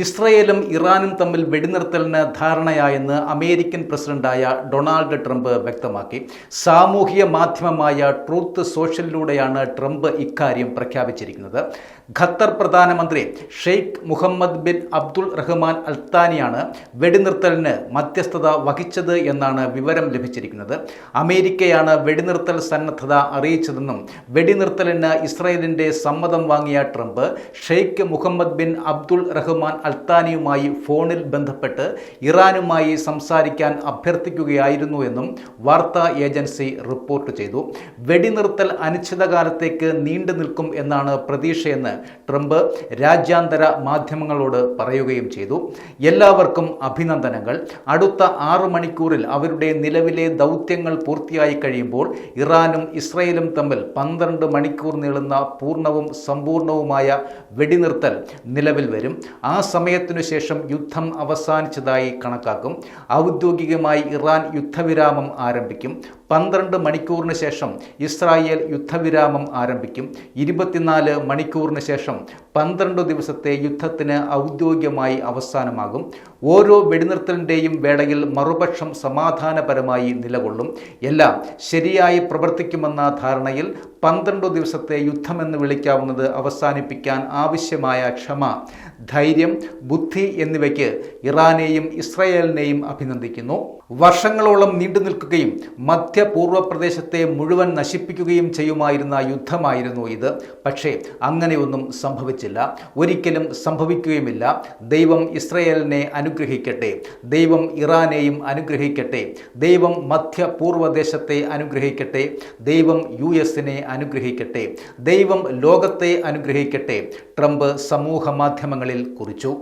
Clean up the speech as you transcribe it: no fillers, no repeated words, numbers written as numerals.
ഇസ്രയേലും ഇറാനും തമ്മിൽ വെടിനിർത്തലിന് ധാരണയായെന്ന് അമേരിക്കൻ പ്രസിഡന്റായ ഡൊണാൾഡ് ട്രംപ് വ്യക്തമാക്കി. സാമൂഹിക മാധ്യമമായ ട്രൂത്ത് സോഷ്യലിലൂടെയാണ് ട്രംപ് ഇക്കാര്യം പ്രഖ്യാപിച്ചിരിക്കുന്നത്. ഖത്തർ പ്രധാനമന്ത്രി Sheikh Mohammed bin Abdul Rahman അൽത്താനിയാണ് വെടിനിർത്തലിന് മധ്യസ്ഥത വഹിച്ചത് എന്നാണ് വിവരം ലഭിച്ചിരിക്കുന്നത്. അമേരിക്കയാണ് വെടിനിർത്തൽ സന്നദ്ധത അറിയിച്ചതെന്നും വെടിനിർത്തലിന് ഇസ്രയേലിന്റെ സമ്മതം വാങ്ങിയ Trump Sheikh Mohammed bin Abdul Rahman അൽത്താനിയുമായി ഫോണിൽ ബന്ധപ്പെട്ട് ഇറാനുമായി സംസാരിക്കാൻ അഭ്യർത്ഥിക്കുകയായിരുന്നു എന്നും വാർത്താ ഏജൻസി റിപ്പോർട്ട് ചെയ്തു. വെടിനിർത്തൽ അനിശ്ചിതകാലത്തേക്ക് നീണ്ടു നിൽക്കും എന്നാണ് പ്രതീക്ഷയെന്ന് ട്രംപ് രാജ്യാന്തര മാധ്യമങ്ങളോട് പറയുകയും ചെയ്തു. എല്ലാവർക്കും അഭിനന്ദനങ്ങൾ. അടുത്ത 6 മണിക്കൂറിൽ അവരുടെ നിലവിലെ ദൗത്യങ്ങൾ പൂർത്തിയായി കഴിയുമ്പോൾ ഇറാനും ഇസ്രയേലും തമ്മിൽ 12 മണിക്കൂർ നീളുന്ന പൂർണ്ണവും സമ്പൂർണവുമായ വെടിനിർത്തൽ നിലവിൽ വരും. ആ സമയത്തിനു ശേഷം യുദ്ധം അവസാനിച്ചതായി കണക്കാക്കും. ഔദ്യോഗികമായി ഇറാൻ യുദ്ധവിരാമം ആരംഭിക്കും. 12 മണിക്കൂറിന് ശേഷം ഇസ്രായേൽ യുദ്ധവിരാമം ആരംഭിക്കും. 24 മണിക്കൂറിന് ശേഷം 12 ദിവസത്തെ യുദ്ധത്തിന് ഔദ്യോഗികമായി അവസാനമാകും. ഓരോ വെടിനിർത്തലിൻ്റെയും വേളയിൽ മറുപക്ഷം സമാധാനപരമായി നിലകൊള്ളും. എല്ലാം ശരിയായി പ്രവർത്തിക്കുമെന്ന ധാരണയിൽ 12 ദിവസത്തെ യുദ്ധമെന്ന് വിളിക്കാവുന്നത് അവസാനിപ്പിക്കാൻ ആവശ്യമായ ക്ഷമ, ധൈര്യം, ബുദ്ധി എന്നിവയ്ക്ക് ഇറാനെയും ഇസ്രായേലിനെയും അഭിനന്ദിക്കുന്നു. വർഷങ്ങളോളം നീണ്ടു നിൽക്കുകയും മധ്യപൂർവ്വ പ്രദേശത്തെ മുഴുവൻ നശിപ്പിക്കുകയും ചെയ്യുമായിരുന്ന യുദ്ധമായിരുന്നു ഇത്. പക്ഷേ അങ്ങനെയൊന്നും സംഭവിച്ചില്ല, ഒരിക്കലും സംഭവിക്കുകയുമില്ല. ദൈവം ഇസ്രായേലിനെ അനുഗ്രഹിക്കട്ടെ, ദൈവം ഇറാനെയും അനുഗ്രഹിക്കട്ടെ, ദൈവം മധ്യപൂർവ്വദേശത്തെ അനുഗ്രഹിക്കട്ടെ, ദൈവം US-നെ അനുഗ്രഹിക്കട്ടെ, ദൈവം ലോകത്തെ അനുഗ്രഹിക്കട്ടെ, ട്രംപ് സമൂഹ മാധ്യമങ്ങളിൽ കുറിച്ചു.